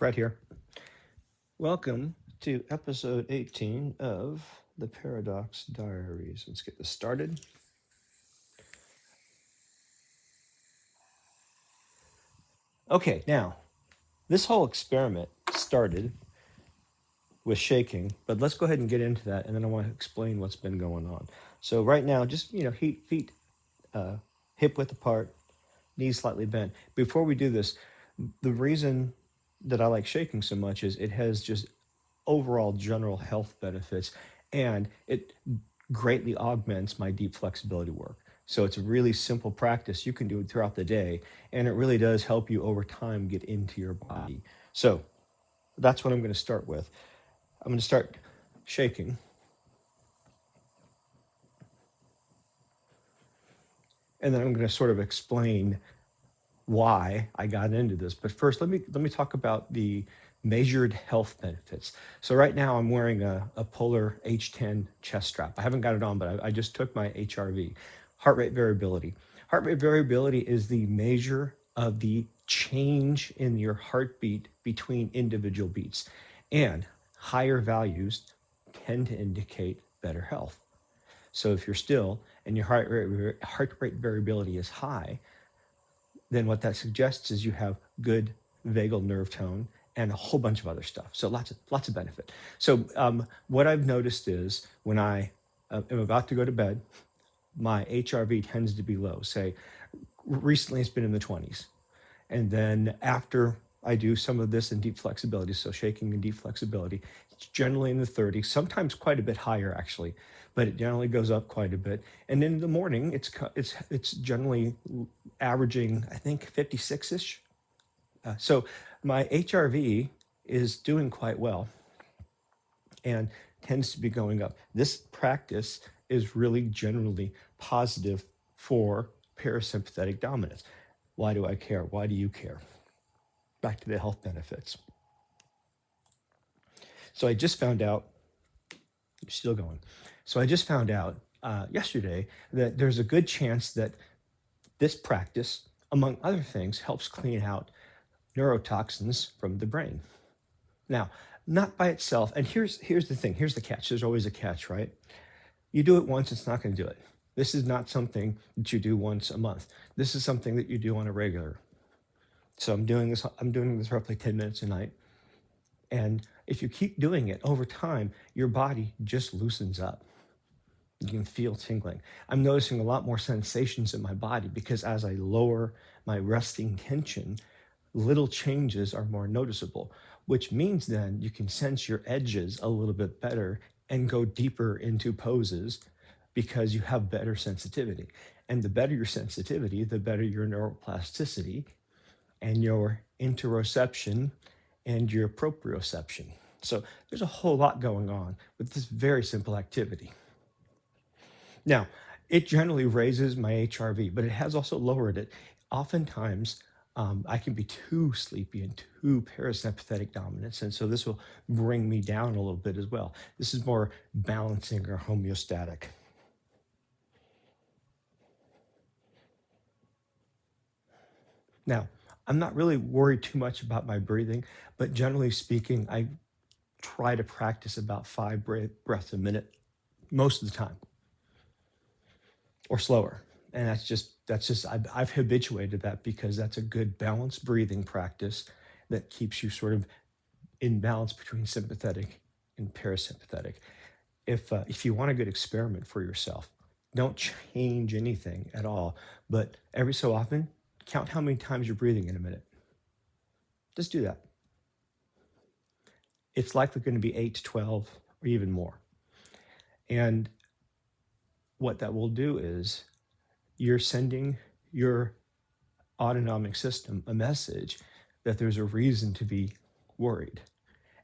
Brett here. Welcome to episode 18 of the Paradox Diaries. Let's get this started. Okay, now, this whole experiment started with shaking, but let's go ahead and get into that, and then I want to explain what's been going on. So right now, just, feet hip width apart, knees slightly bent. Before we do this, the reason that I like shaking so much is it has just overall general health benefits, and it greatly augments my deep flexibility work. So it's a really simple practice you can do it throughout the day, and it really does help you over time get into your body. So that's what I'm going to start with. I'm going to start shaking. And then I'm going to sort of explain why I got into this. But first, let me talk about the measured health benefits. So right now I'm wearing a Polar H10 chest strap. I haven't got it on, but I just took my HRV, heart rate variability. Heart rate variability is the measure of the change in your heartbeat between individual beats. And higher values tend to indicate better health. So if you're still and your heart rate variability is high, then what that suggests is you have good vagal nerve tone and a whole bunch of other stuff. So lots of benefit. So what I've noticed is when I am about to go to bed, my HRV tends to be low. Say recently it's been in the 20s. And then after I do some of this in deep flexibility, so shaking and deep flexibility, it's generally in the 30s, sometimes quite a bit higher actually, but it generally goes up quite a bit. And in the morning, it's generally averaging, I think, 56-ish. So my HRV is doing quite well and tends to be going up. This practice is really generally positive for parasympathetic dominance. Why do I care? Why do you care? Back to the health benefits. So I just found out, still going. So I just found out yesterday that there's a good chance that this practice, among other things, helps clean out neurotoxins from the brain. Now, not by itself. And here's the thing. Here's the catch. There's always a catch, right? You do it once, it's not going to do it. This is not something that you do once a month. This is something that you do on a regular. So I'm doing this roughly 10 minutes a night. And if you keep doing it over time, your body just loosens up. You can feel tingling. I'm noticing a lot more sensations in my body because as I lower my resting tension, little changes are more noticeable, which means then you can sense your edges a little bit better and go deeper into poses because you have better sensitivity. And the better your sensitivity, the better your neuroplasticity and your interoception and your proprioception. So there's a whole lot going on with this very simple activity. Now, it generally raises my HRV, but it has also lowered it. Oftentimes, I can be too sleepy and too parasympathetic dominance, and so this will bring me down a little bit as well. This is more balancing or homeostatic. Now, I'm not really worried too much about my breathing, but generally speaking, I try to practice about 5 breaths a minute most of the time, or slower. And I've habituated that because that's a good balanced breathing practice that keeps you sort of in balance between sympathetic and parasympathetic. If you want a good experiment for yourself, don't change anything at all, but every so often, count how many times you're breathing in a minute. Just do that. It's likely going to be 8 to 12 or even more. And what that will do is you're sending your autonomic system a message that there's a reason to be worried.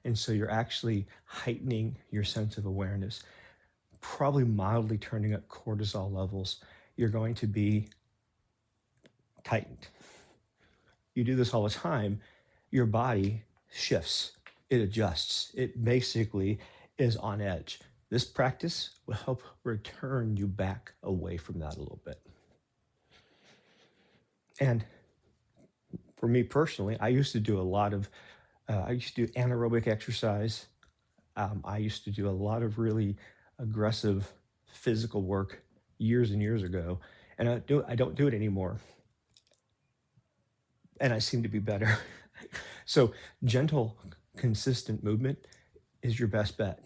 And so you're actually heightening your sense of awareness, probably mildly turning up cortisol levels. You're going to be tightened. You do this all the time, your body shifts, it adjusts, it basically is on edge. This practice will help return you back away from that a little bit. And for me personally, I used to do a lot of I used to do anaerobic exercise. I used to do a lot of really aggressive physical work years and years ago, and I don't do it anymore, and I seem to be better. So gentle, consistent movement is your best bet.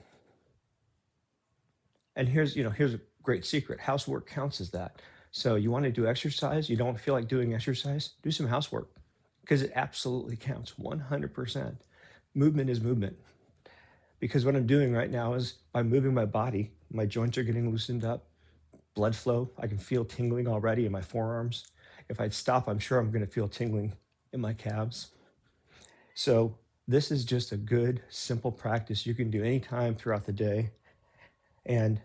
And here's a great secret. Housework counts as that. So you want to do exercise, you don't feel like doing exercise, do some housework because it absolutely counts 100%. Movement is movement. Because what I'm doing right now is by moving my body, my joints are getting loosened up, blood flow, I can feel tingling already in my forearms. If I'd stop, I'm sure I'm going to feel tingling in my calves. So this is just a good, simple practice you can do anytime throughout the day. And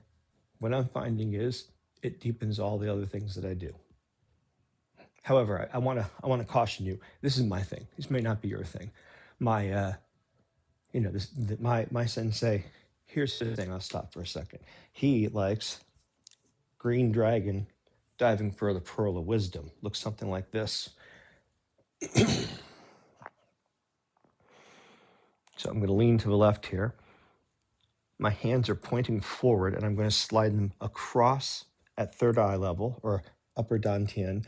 what I'm finding is it deepens all the other things that I do. However, I want to caution you. This is my thing. This may not be your thing. My my sensei. Here's the thing. I'll stop for a second. He likes green dragon diving for the pearl of wisdom. Looks something like this. So I'm going to lean to the left here. My hands are pointing forward, and I'm going to slide them across at third eye level or upper dantian.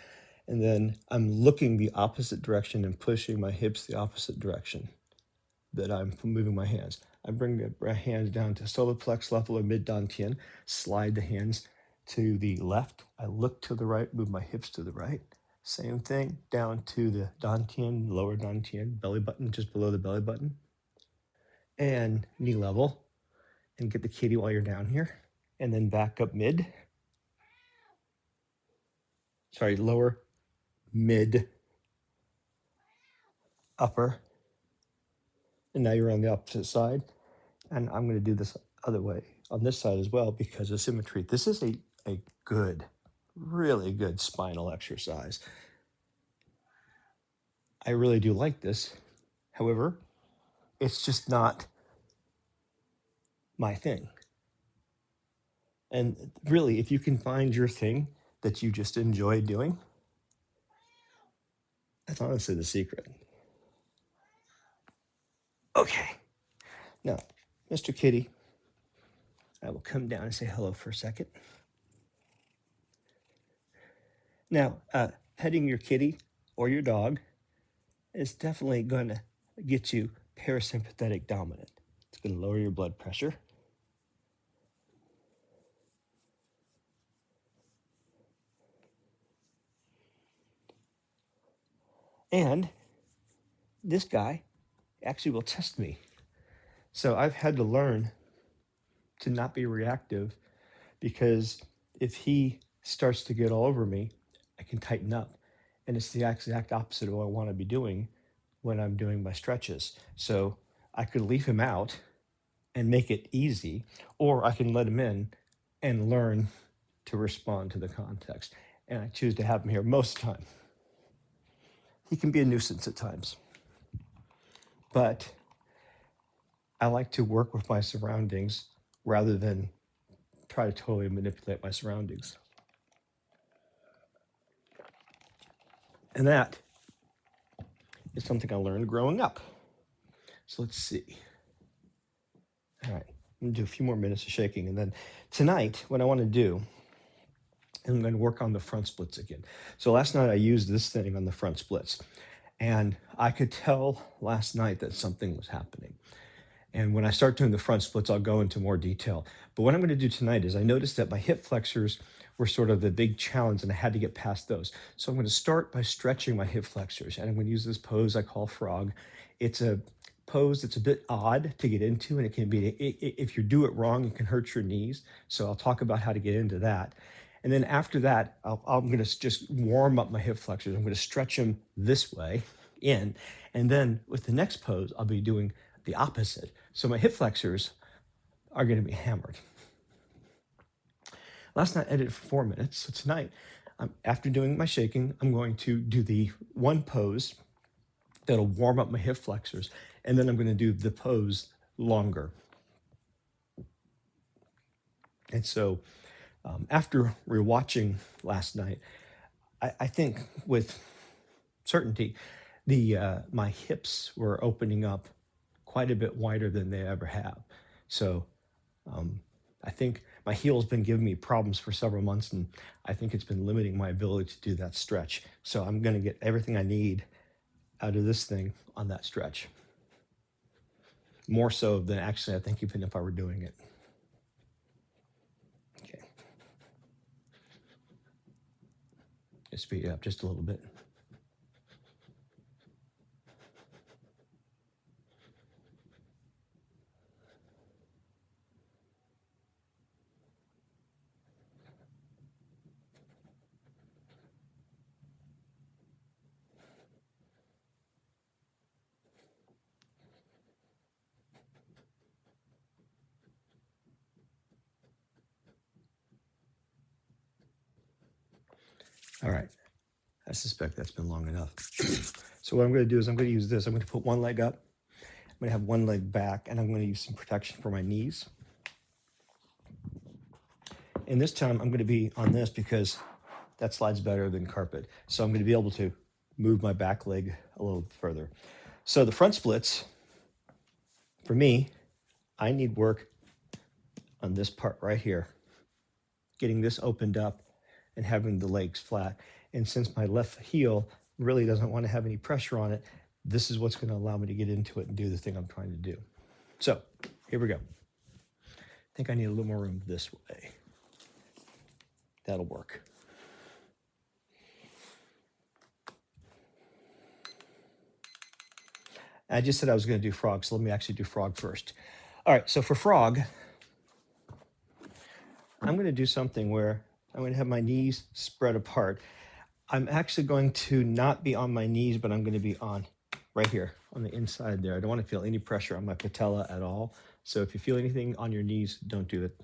And then I'm looking the opposite direction and pushing my hips the opposite direction that I'm moving my hands. I bring the hands down to solar plex level or mid dantian, slide the hands to the left. I look to the right, move my hips to the right. Same thing down to the dantian, lower dantian, belly button just below the belly button. And knee level. And get the kitty while you're down here. And then back up mid. Sorry, lower, mid, upper. And now you're on the opposite side. And I'm going to do this other way on this side as well because of symmetry. This is a good, really good spinal exercise. I really do like this. However, it's just not my thing. And really, if you can find your thing that you just enjoy doing, that's honestly the secret. Okay. Now, Mr. Kitty, I will come down and say hello for a second. Now, petting your kitty or your dog is definitely going to get you parasympathetic dominant. It's going to lower your blood pressure. And this guy actually will test me. So I've had to learn to not be reactive because if he starts to get all over me, I can tighten up. And it's the exact opposite of what I want to be doing when I'm doing my stretches. So I could leave him out and make it easy, or I can let him in and learn to respond to the context. And I choose to have him here most of the time. He can be a nuisance at times, but I like to work with my surroundings rather than try to totally manipulate my surroundings. And that is something I learned growing up. So let's see. All right, I'm gonna do a few more minutes of shaking. And then tonight, what I wanna do, I'm gonna work on the front splits again. So last night I used this thing on the front splits. And I could tell last night that something was happening. And when I start doing the front splits, I'll go into more detail. But what I'm going to do tonight is I noticed that my hip flexors were sort of the big challenge and I had to get past those. So I'm going to start by stretching my hip flexors. And I'm going to use this pose I call frog. It's a pose that's a bit odd to get into, and it can be, if you do it wrong, it can hurt your knees. So I'll talk about how to get into that. And then after that, I'm going to just warm up my hip flexors. I'm going to stretch them this way in. And then with the next pose, I'll be doing the opposite. So my hip flexors are going to be hammered. Last night I did it for 4 minutes. So tonight, after doing my shaking, I'm going to do the one pose that'll warm up my hip flexors. And then I'm going to do the pose longer. And so after rewatching last night, I think with certainty my hips were opening up quite a bit wider than they ever have. So I think my heel's been giving me problems for several months, and I think it's been limiting my ability to do that stretch. So I'm going to get everything I need out of this thing on that stretch. More so than actually I think even if I were doing it. Okay. Just speed it up just a little bit. All right. I suspect that's been long enough. So what I'm going to do is I'm going to use this. I'm going to put one leg up. I'm going to have one leg back, and I'm going to use some protection for my knees. And this time I'm going to be on this because that slides better than carpet. So I'm going to be able to move my back leg a little further. So the front splits, for me, I need work on this part right here, getting this opened up and having the legs flat. And since my left heel really doesn't want to have any pressure on it, this is what's going to allow me to get into it and do the thing I'm trying to do. So here we go. I think I need a little more room this way. That'll work. I just said I was going to do frog, so let me actually do frog first. All right, so for frog, I'm going to do something where I'm going to have my knees spread apart. I'm actually going to not be on my knees, but I'm going to be on right here on the inside there. I don't want to feel any pressure on my patella at all. So if you feel anything on your knees, don't do it.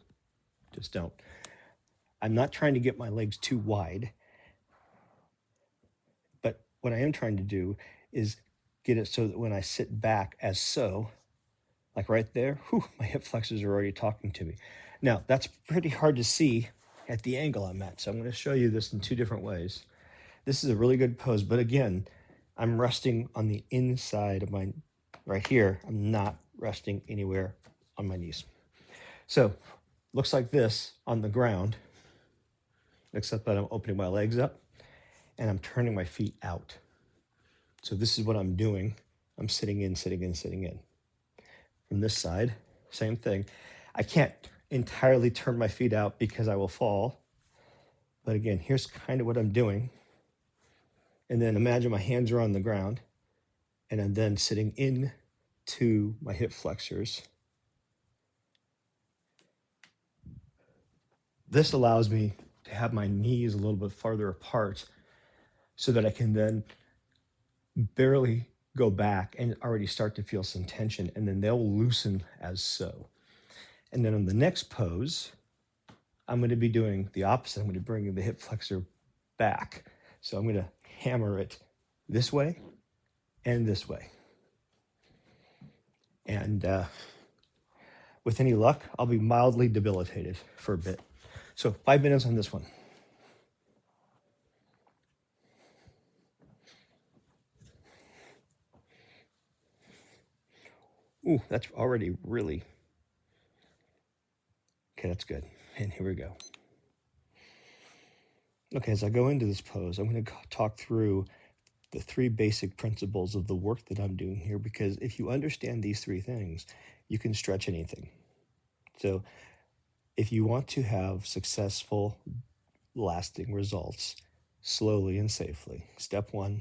Just don't. I'm not trying to get my legs too wide, but what I am trying to do is get it so that when I sit back as so, like right there, whew, my hip flexors are already talking to me. Now, that's pretty hard to see at the angle I'm at, so I'm going to show you this in two different ways. This is a really good pose, but again, I'm resting on the inside of my, right here, I'm not resting anywhere on my knees. So, looks like this on the ground, except that I'm opening my legs up and I'm turning my feet out. So this is what I'm doing. I'm sitting in, sitting in, sitting in. From this side, same thing. I can't entirely turn my feet out because I will fall. But again, here's kind of what I'm doing. And then imagine my hands are on the ground and I'm then sitting in to my hip flexors. This allows me to have my knees a little bit farther apart so that I can then barely go back and already start to feel some tension, and then they'll loosen as so. And then on the next pose, I'm going to be doing the opposite. I'm going to bring the hip flexor back. So I'm going to hammer it this way and this way. And with any luck, I'll be mildly debilitated for a bit. So 5 minutes on this one. Ooh, that's already really, okay, that's good. And here we go. Okay, as I go into this pose, I'm going to talk through the three basic principles of the work that I'm doing here, because if you understand these three things, you can stretch anything. So if you want to have successful, lasting results slowly and safely, step one,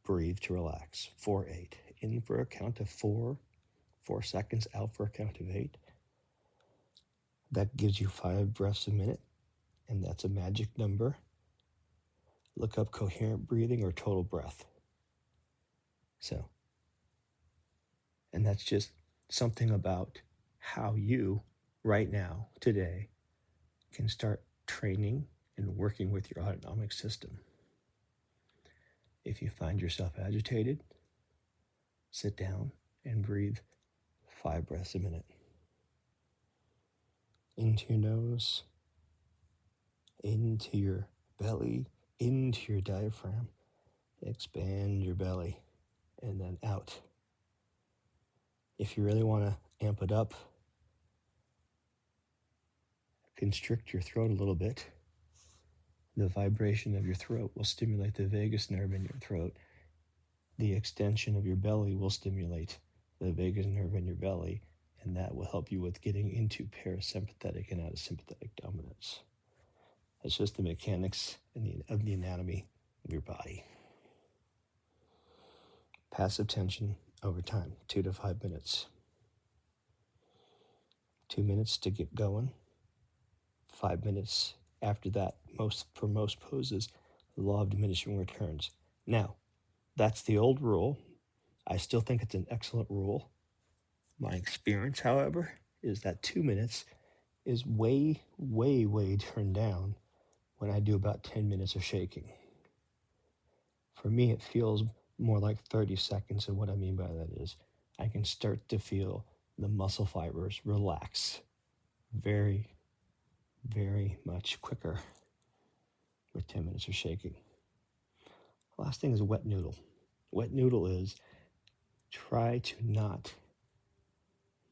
breathe to relax. 4-8. In for a count of 4, 4 seconds, out for a count of 8. That gives you 5 breaths a minute, and that's a magic number. Look up coherent breathing or total breath. So, and that's just something about how you, right now, today, can start training and working with your autonomic system. If you find yourself agitated, sit down and breathe 5 breaths a minute. Into your nose, into your belly, into your diaphragm, Expand your belly and then out. If you really want to amp it up, constrict your throat a little bit. The vibration of your throat will stimulate the vagus nerve in your throat. The extension of your belly will stimulate the vagus nerve in your belly, and that will help you with getting into parasympathetic and out of sympathetic dominance. It's just the mechanics of the anatomy of your body. Passive tension over time, 2 to 5 minutes. 2 minutes to get going. 5 minutes after that, for most poses, the law of diminishing returns. Now, that's the old rule. I still think it's an excellent rule. My experience, however, is that 2 minutes is way, way, way turned down when I do about 10 minutes of shaking. For me, it feels more like 30 seconds, and what I mean by that is I can start to feel the muscle fibers relax very, very much quicker with 10 minutes of shaking. Last thing is wet noodle. Wet noodle is try to not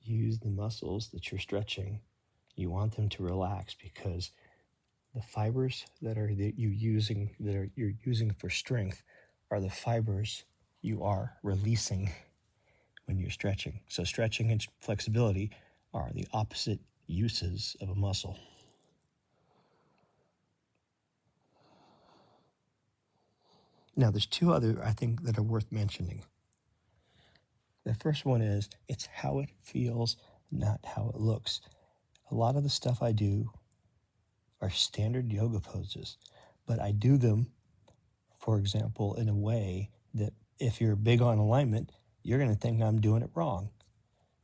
use the muscles that you're stretching. You want them to relax because the fibers you're using for strength are the fibers you are releasing when you're stretching. So stretching and flexibility are the opposite uses of a muscle. Now, there's two other, I think, that are worth mentioning. The first one is it's how it feels, not how it looks. A lot of the stuff I do are standard yoga poses, but I do them, for example, in a way that if you're big on alignment, you're going to think I'm doing it wrong.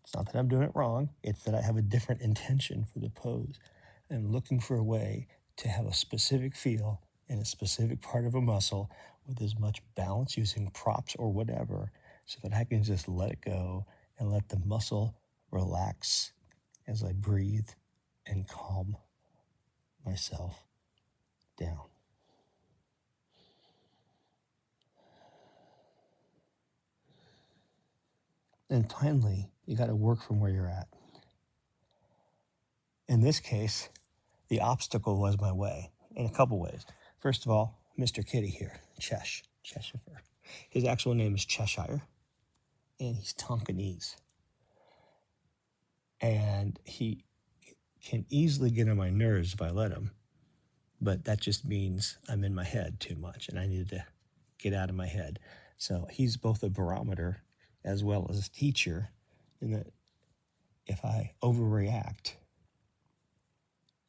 It's not that I'm doing it wrong. It's that I have a different intention for the pose. I'm looking for a way to have a specific feel in a specific part of a muscle with as much balance using props or whatever so that I can just let it go and let the muscle relax as I breathe and calm myself down. And finally, you got to work from where you're at. In this case, the obstacle was my way in a couple ways. First of all, Mr. Kitty here, Cheshire. His actual name is Cheshire, and he's Tonkinese. And he can easily get on my nerves if I let him, but that just means I'm in my head too much, and I need to get out of my head. So he's both a barometer as well as a teacher, in that if I overreact,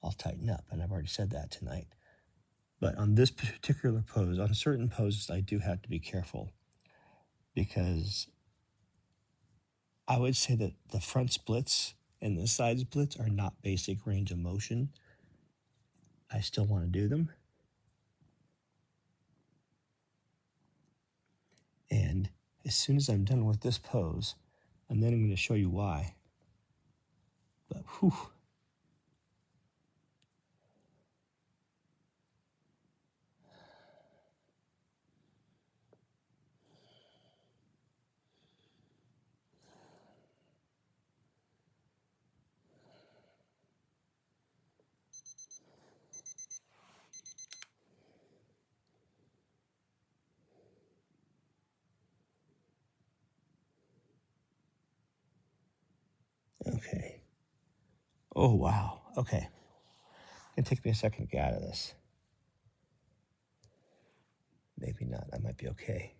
I'll tighten up, and I've already said that tonight. But on this particular pose, on certain poses, I do have to be careful because I would say that the front splits and the side splits are not basic range of motion. I still want to do them. And as soon as I'm done with this pose, and then I'm going to show you why. But whew. Okay. Oh, wow. Okay. It's going to take me a second to get out of this. Maybe not. I might be okay.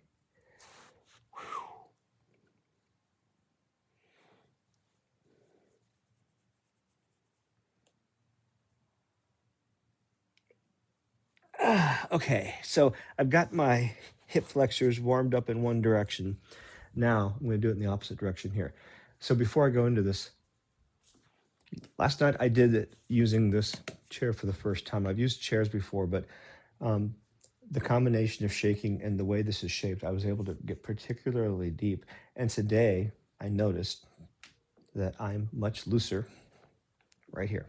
Okay, so I've got my hip flexors warmed up in one direction. Now I'm going to do it in the opposite direction here. So before I go into this, last night I did it using this chair for the first time. I've used chairs before, but the combination of shaking and the way this is shaped, I was able to get particularly deep. And today I noticed that I'm much looser right here,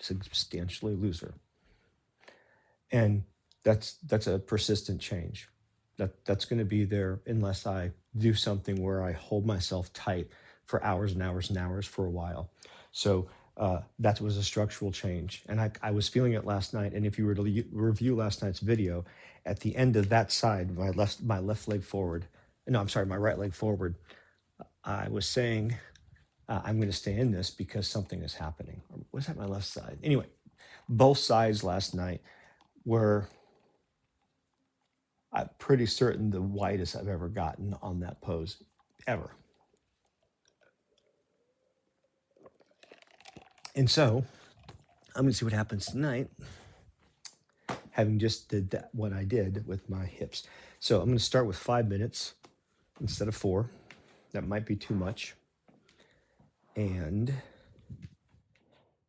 substantially looser. And that's a persistent change. That's going to be there unless I do something where I hold myself tight for hours and hours and hours for a while. So that was a structural change, and I was feeling it last night. And if you were to review last night's video, at the end of that side, my left leg forward, no, I'm sorry, my right leg forward, I was saying I'm going to stay in this because something is happening. Or was that my left side? Anyway, both sides last night were, I'm pretty certain, the widest I've ever gotten on that pose, ever. And so I'm going to see what happens tonight, having just did that, what I did with my hips. So I'm going to start with 5 minutes instead of 4. That might be too much. And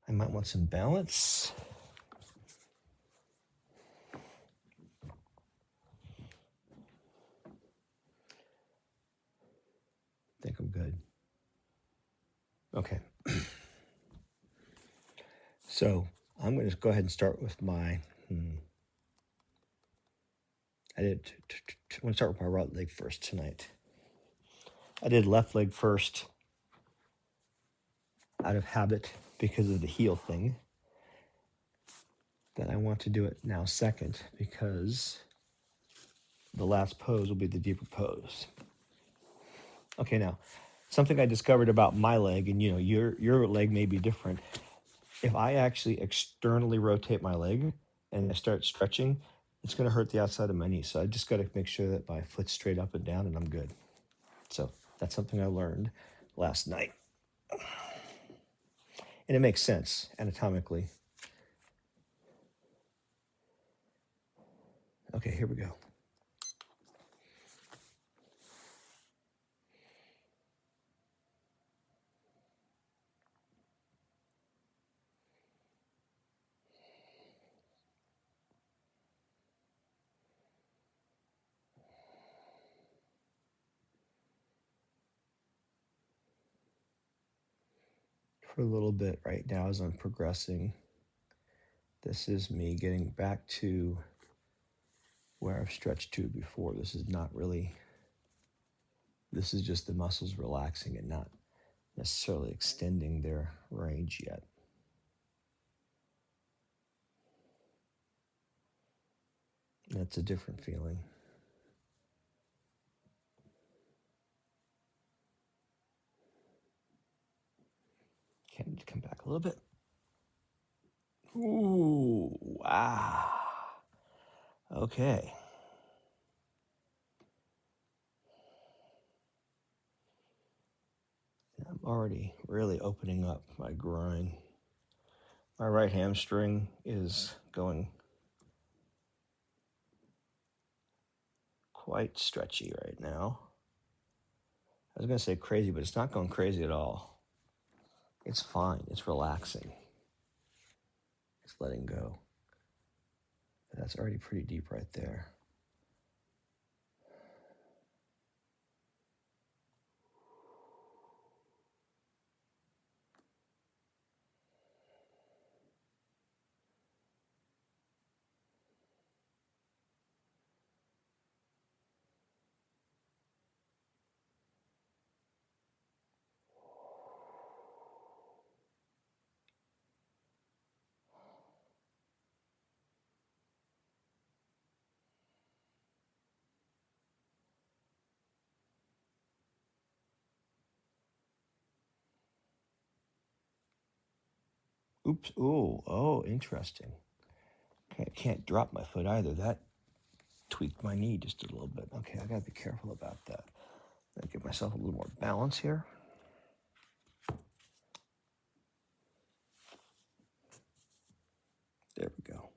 I might want some balance. I think I'm good. Okay. So I'm going to go ahead and start with my, I'm going to start with my right leg first tonight. I did left leg first out of habit because of the heel thing. Then I want to do it now second because the last pose will be the deeper pose. Okay, now, something I discovered about my leg, and your leg may be different. If I actually externally rotate my leg and I start stretching, it's going to hurt the outside of my knee. So I just got to make sure that my foot's straight up and down and I'm good. So that's something I learned last night. And it makes sense anatomically. Okay, here we go. For a little bit right now as I'm progressing, this is me getting back to where I've stretched to before. This is not really, this is just the muscles relaxing and not necessarily extending their range yet. That's a different feeling. Okay, I need to come back a little bit. Ooh, wow. Okay. I'm already really opening up my groin. My right hamstring is going quite stretchy right now. I was going to say crazy, but it's not going crazy at all. It's fine. It's relaxing. It's letting go. That's already pretty deep right there. Oops. Ooh. Oh, interesting. Okay, I can't drop my foot either. That tweaked my knee just a little bit. Okay, I got to be careful about that. I'll give myself a little more balance here. There we go.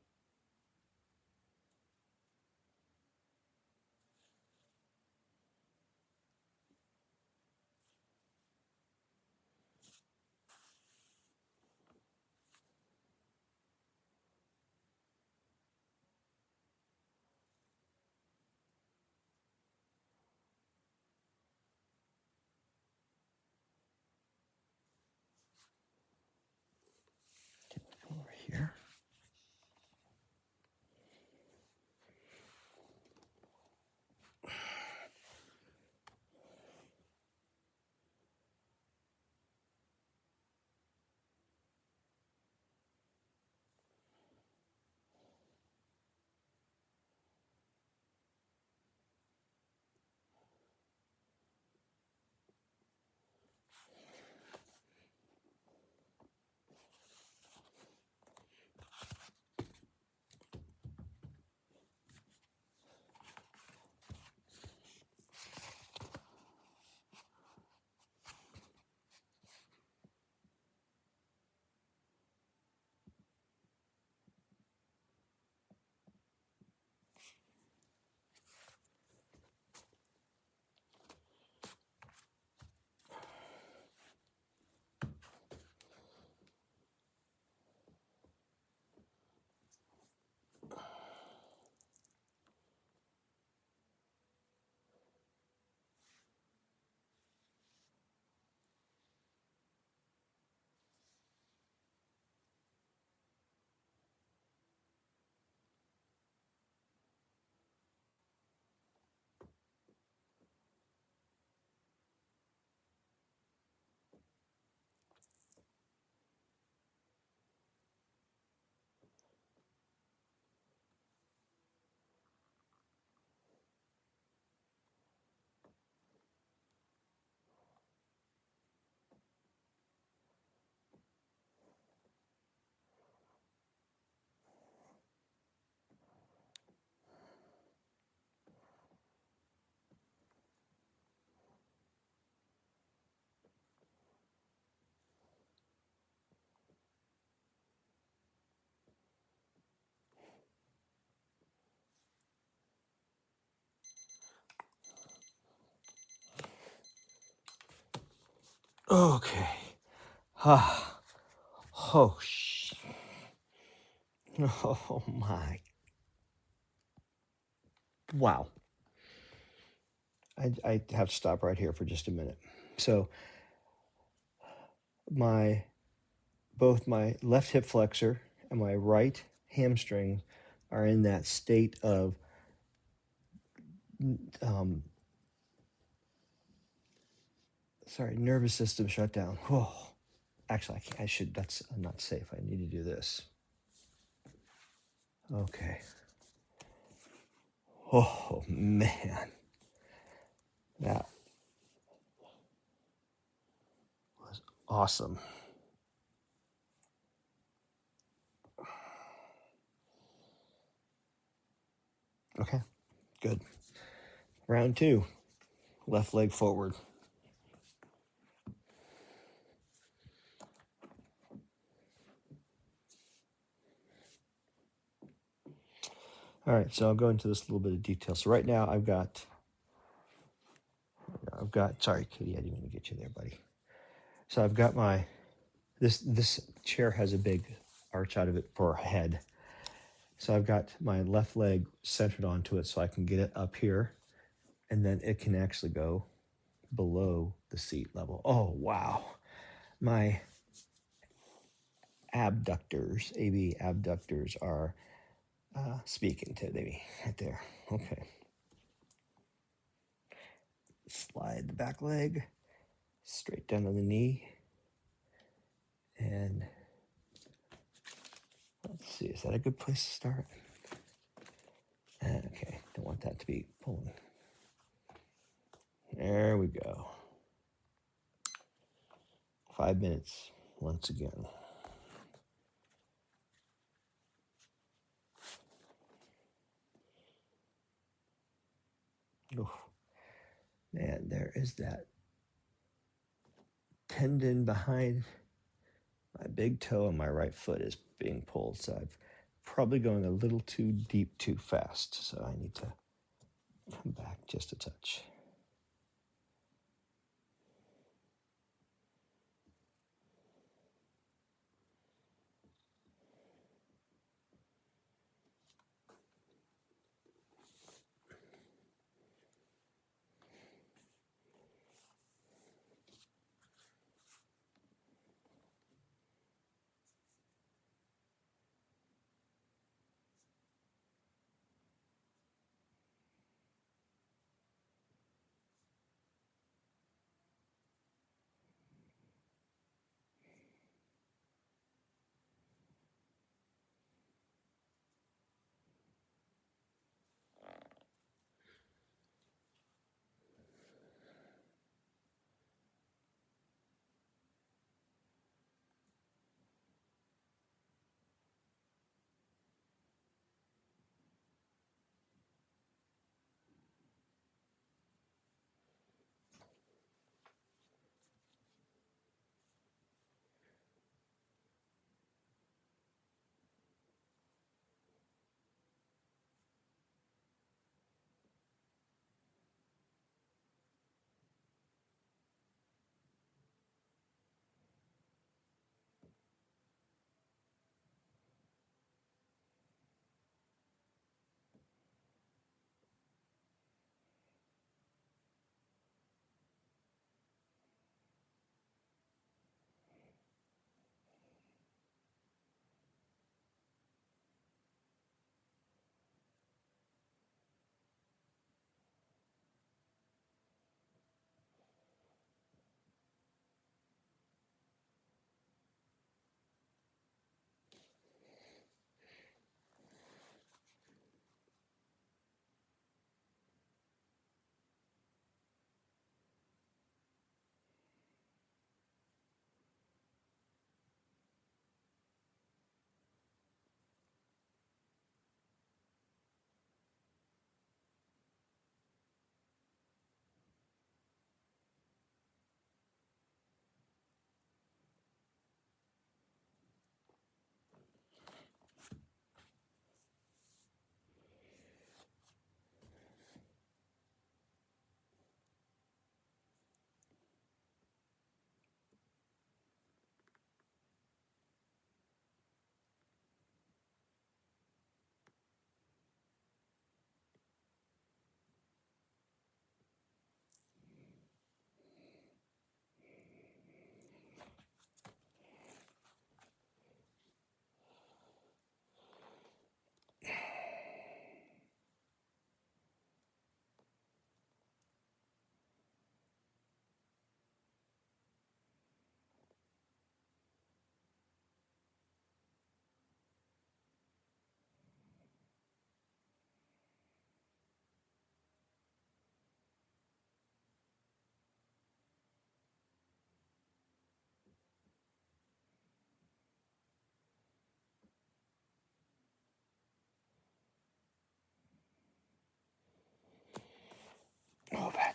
Okay. Ah. Oh, oh my. Wow. I have to stop right here for just a minute. So my both my left hip flexor and my right hamstring are in that state of um, nervous system shutdown. Oh, actually, I can't. I should. That's not safe. I need to do this. Okay. Oh man, that was awesome. Okay, good. Round two, left leg forward. All right, so I'll go into this a little bit of detail. So right now I've got. Sorry, Katie, I didn't mean to get you there, buddy. So I've got my this chair has a big arch out of it for a head. So I've got my left leg centered onto it so I can get it up here, and then it can actually go below the seat level. Oh, wow. My abductors, AB abductors, are speaking to me right there. Okay. Slide the back leg straight down to the knee. And let's see, is that a good place to start? Okay, don't want that to be pulling. There we go. 5 minutes once again. Oh, man, there is that tendon behind my big toe and my right foot is being pulled. So I'm probably going a little too deep too fast. So I need to come back just a touch.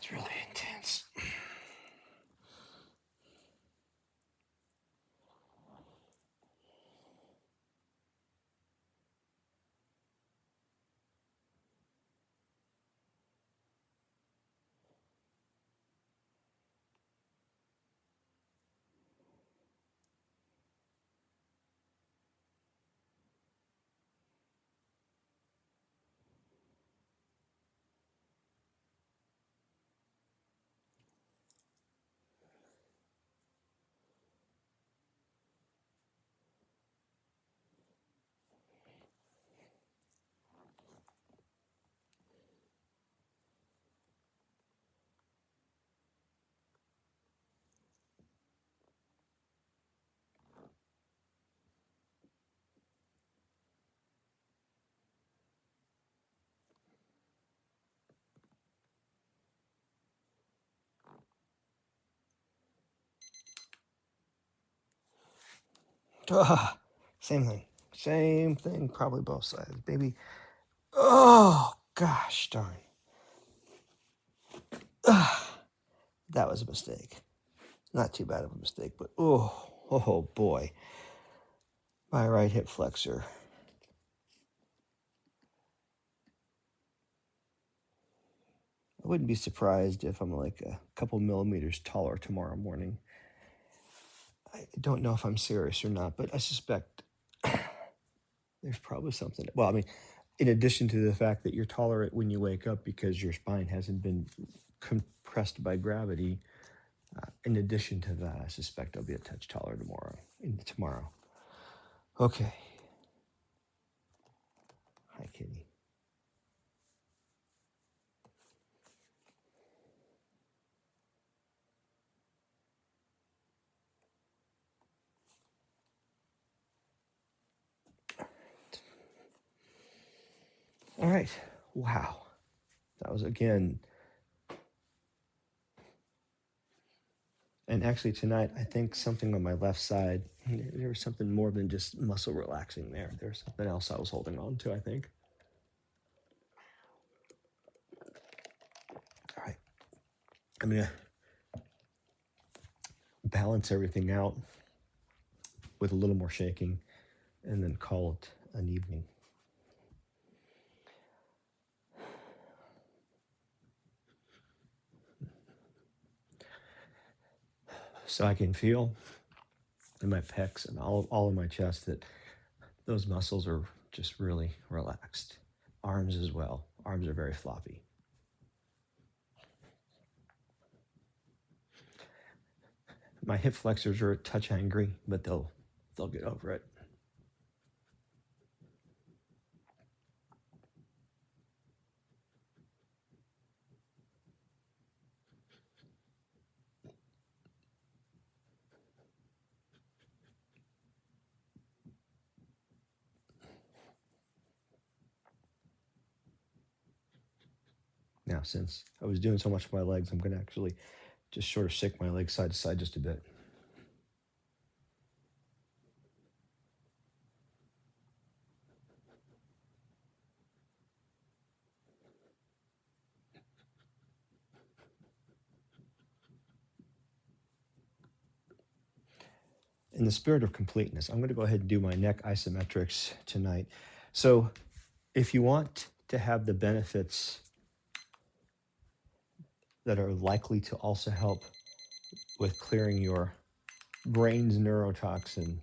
That's really intense. Ah, same thing. Same thing, probably both sides. Maybe. Oh, gosh darn. That was a mistake. Not too bad of a mistake, but oh boy. My right hip flexor. I wouldn't be surprised if I'm like a couple millimeters taller tomorrow morning. I don't know if I'm serious or not, but I suspect there's probably something. Well, I mean, in addition to the fact that you're taller when you wake up because your spine hasn't been compressed by gravity, in addition to that, I suspect I'll be a touch taller tomorrow. Okay. Hi, kitty. All right. Wow. That was again. And actually tonight, I think something on my left side, there was something more than just muscle relaxing there. There's something else I was holding on to, I think. All right. I'm going to balance everything out with a little more shaking and then call it an evening. So I can feel in my pecs and all in my chest that those muscles are just really relaxed. Arms as well. Arms are very floppy. My hip flexors are a touch angry, but they'll get over it. Now, since I was doing so much with my legs, I'm going to actually just sort of shake my legs side to side just a bit. In the spirit of completeness, I'm going to go ahead and do my neck isometrics tonight. So if you want to have the benefits that are likely to also help with clearing your brain's neurotoxin,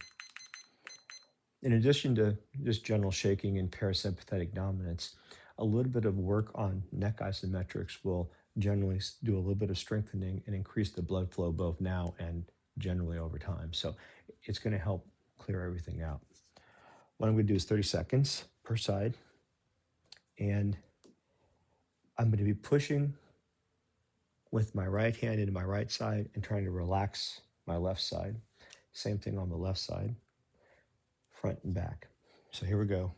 in addition to just general shaking and parasympathetic dominance, a little bit of work on neck isometrics will generally do a little bit of strengthening and increase the blood flow both now and generally over time. So it's going to help clear everything out. What I'm going to do is 30 seconds per side. And I'm going to be pushing with my right hand into my right side and trying to relax my left side. Same thing on the left side, front and back. So here we go.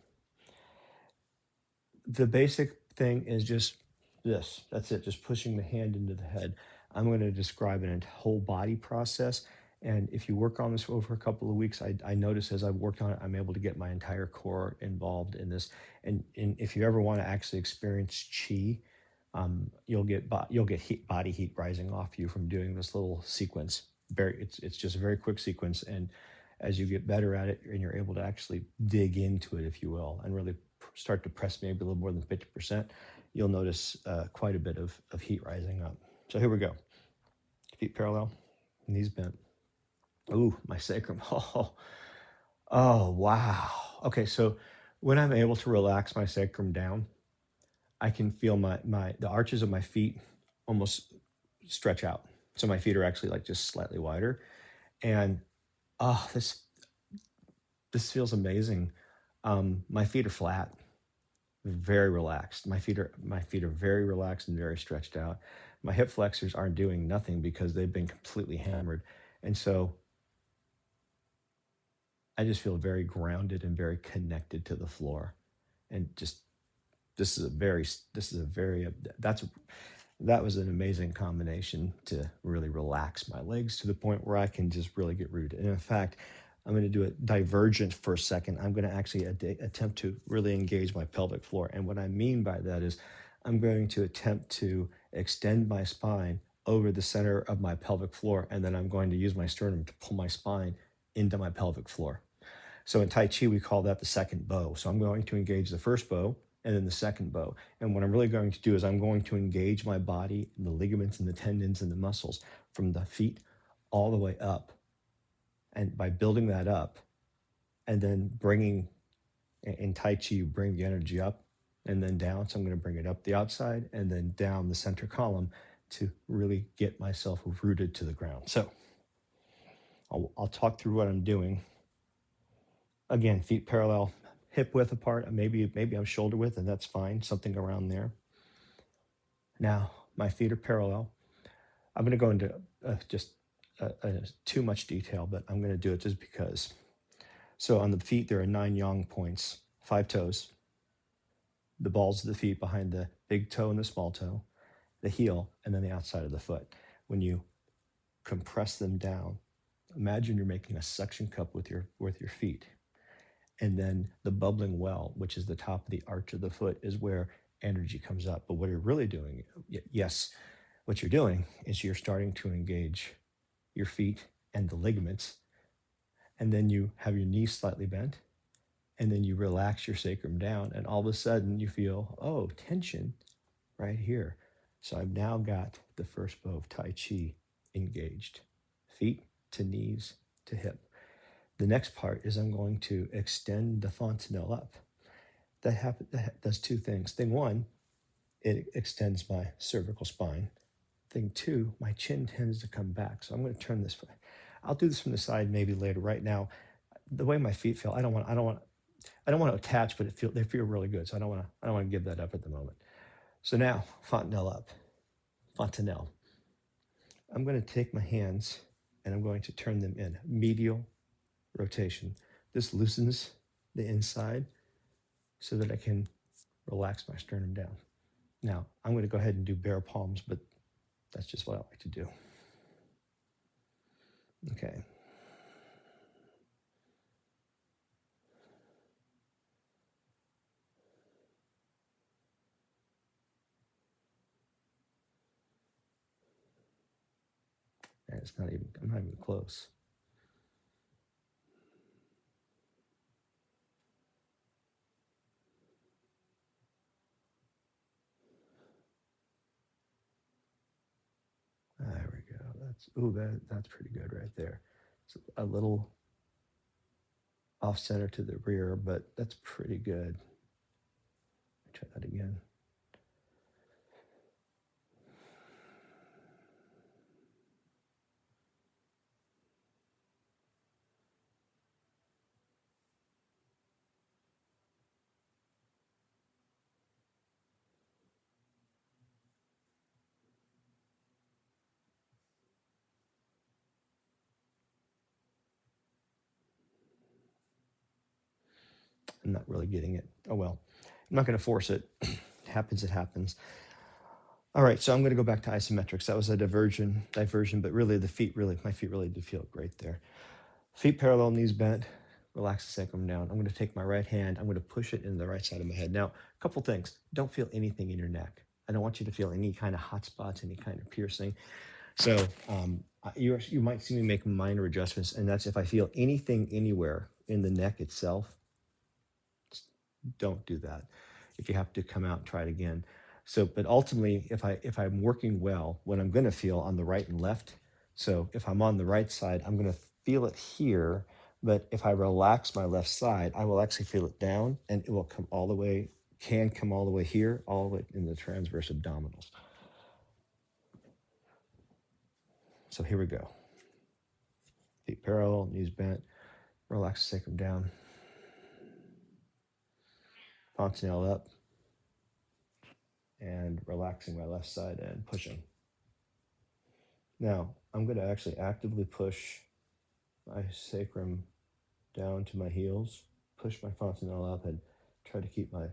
The basic thing is just this. That's it, just pushing the hand into the head. I'm going to describe a whole body process. And if you work on this over a couple of weeks, I notice as I've worked on it, I'm able to get my entire core involved in this. And if you ever want to actually experience chi, You'll get body heat rising off you from doing this little sequence. It's just a very quick sequence, and as you get better at it, and you're able to actually dig into it, if you will, and really start to press maybe a little more than 50%, you'll notice quite a bit of heat rising up. So here we go. Feet parallel, knees bent. Ooh, my sacrum. Oh, wow. Okay, so when I'm able to relax my sacrum down, I can feel the arches of my feet almost stretch out. So my feet are actually like just slightly wider. And oh, this feels amazing. My feet are flat, very relaxed. My feet are very relaxed and very stretched out. My hip flexors aren't doing nothing because they've been completely hammered. And so I just feel very grounded and very connected to the floor. And just that was an amazing combination to really relax my legs to the point where I can just really get rooted. And in fact, I'm going to do a divergent for a second. I'm going to actually attempt to really engage my pelvic floor. And what I mean by that is I'm going to attempt to extend my spine over the center of my pelvic floor, and then I'm going to use my sternum to pull my spine into my pelvic floor. So in Tai Chi, we call that the second bow. So I'm going to engage the first bow and then the second bow. And what I'm really going to do is I'm going to engage my body, and the ligaments and the tendons and the muscles from the feet all the way up. And by building that up and then bringing, in Tai Chi, you bring the energy up and then down. So I'm going to bring it up the outside and then down the center column to really get myself rooted to the ground. So I'll talk through what I'm doing. Again, feet parallel, hip width apart. Maybe I'm shoulder width, and that's fine, something around there. Now, my feet are parallel. I'm going to go into just too much detail, but I'm going to do it just because. So on the feet, there are 9 yang points, 5 toes, the balls of the feet behind the big toe and the small toe, the heel, and then the outside of the foot. When you compress them down, imagine you're making a suction cup with your feet. And then the bubbling well, which is the top of the arch of the foot, is where energy comes up. But what you're really doing, what you're doing is you're starting to engage your feet and the ligaments. And then you have your knees slightly bent. And then you relax your sacrum down. And all of a sudden you feel, oh, tension right here. So I've now got the first bow of Tai Chi engaged. Feet to knees to hip. The next part is I'm going to extend the fontanelle up. That does 2 things. Thing 1, it extends my cervical spine. Thing 2, my chin tends to come back. So I'm going to turn this way. I'll do this from the side maybe later. Right now, the way my feet feel, I don't want to attach, but they feel really good. So I don't want to give that up at the moment. So now, fontanelle up. Fontanelle. I'm going to take my hands and I'm going to turn them in. Medial rotation. This loosens the inside so that I can relax my sternum down. Now, I'm going to go ahead and do bare palms, but that's just what I like to do. Okay. And I'm not even close. There we go. That's pretty good right there. It's a little off center to the rear, but that's pretty good. Try that again. I'm not really getting it. Oh well, I'm not going to force it. It happens, it happens. All right, so I'm going to go back to isometrics. That was a diversion, but really my feet really did feel great there. Feet parallel, knees bent, relax the sacrum down. I'm going to take my right hand, I'm going to push it into the right side of my head. Now, a couple things. Don't feel anything in your neck. I don't want you to feel any kind of hot spots, any kind of piercing. So you might see me make minor adjustments, and that's if I feel anything anywhere in the neck itself, don't do that. If you have to come out, try it again. So, but ultimately, if I'm working well, what I'm going to feel on the right and left. So if I'm on the right side, I'm going to feel it here. But if I relax my left side, I will actually feel it down, and it will come all the way, can come all the way here, all the way in the transverse abdominals. So here we go. Feet parallel, knees bent, relax the sacrum down, fontanelle up, and relaxing my left side and pushing. Now, I'm going to actually actively push my sacrum down to my heels, push my fontanelle up, and try to keep my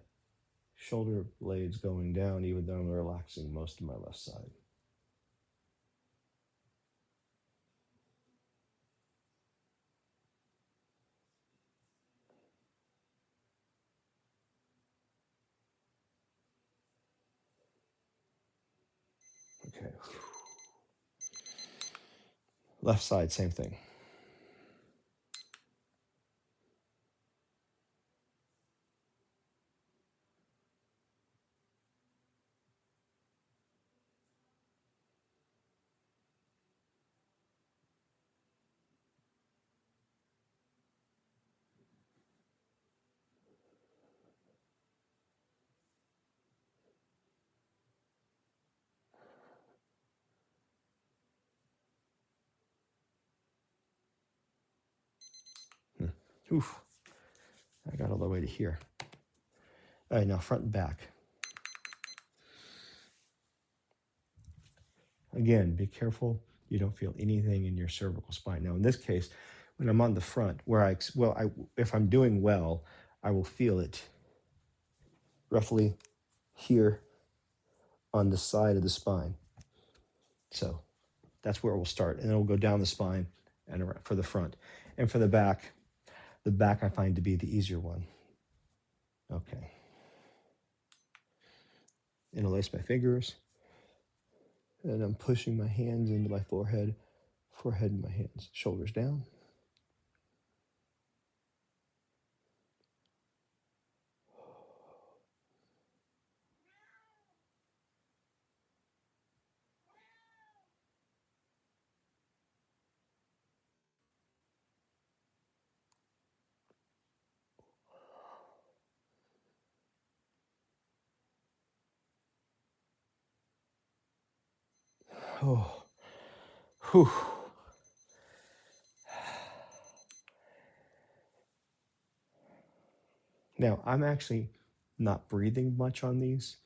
shoulder blades going down, even though I'm relaxing most of my left side. Okay. Left side, same thing. Oof. I got all the way to here. All right, now front and back. Again, be careful you don't feel anything in your cervical spine. Now, in this case, when I'm on the front, if I'm doing well, I will feel it roughly here on the side of the spine. So that's where we'll start. And then we'll go down the spine and around for the front. And for the back I find to be the easier one. Okay. Interlace my fingers. And I'm pushing my hands into my forehead in my hands, shoulders down. Oh, whew. Now, I'm actually not breathing much on these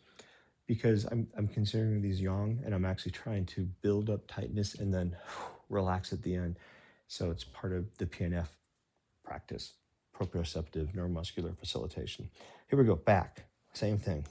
because I'm considering these young, and I'm actually trying to build up tightness and then relax at the end. So it's part of the PNF practice, proprioceptive neuromuscular facilitation. Here we go, back, same thing.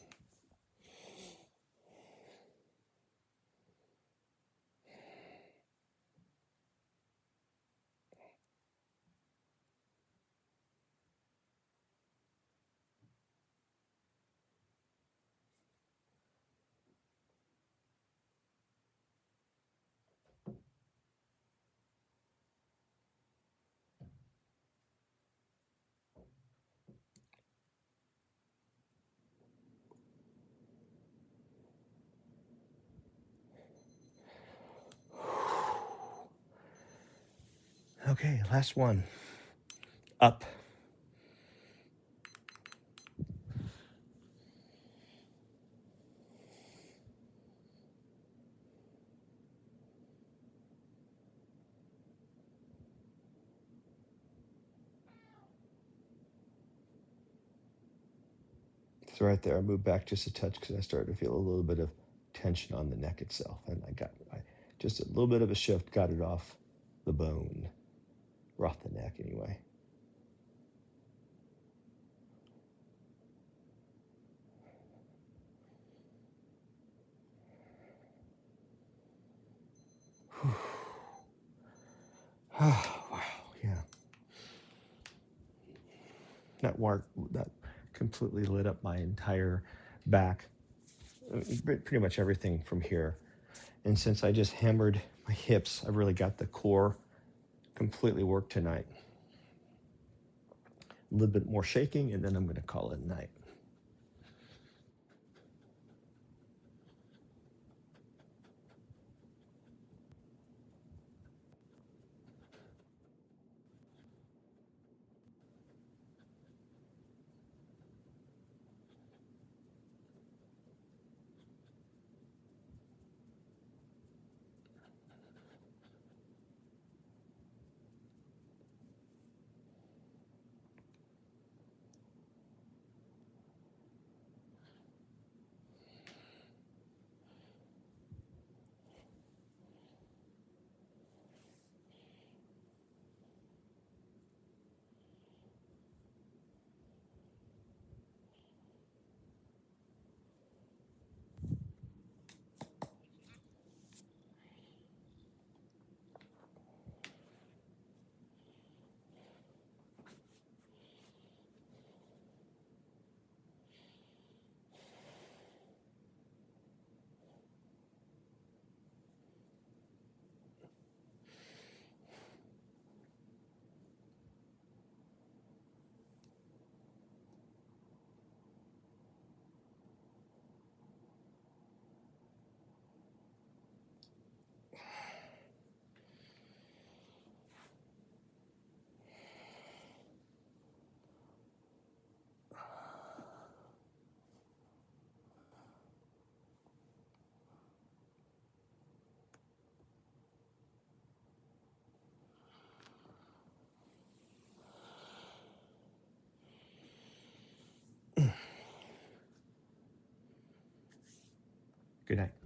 Okay, last one. Up. So right there, I moved back just a touch because I started to feel a little bit of tension on the neck itself. And I just a little bit of a shift, got it off the bone, or off the neck anyway. Wow, yeah. That completely lit up my entire back. pretty much everything from here. And since I just hammered my hips, I've really got the core completely worked tonight. A little bit more shaking, and then I'm going to call it a night. Good night.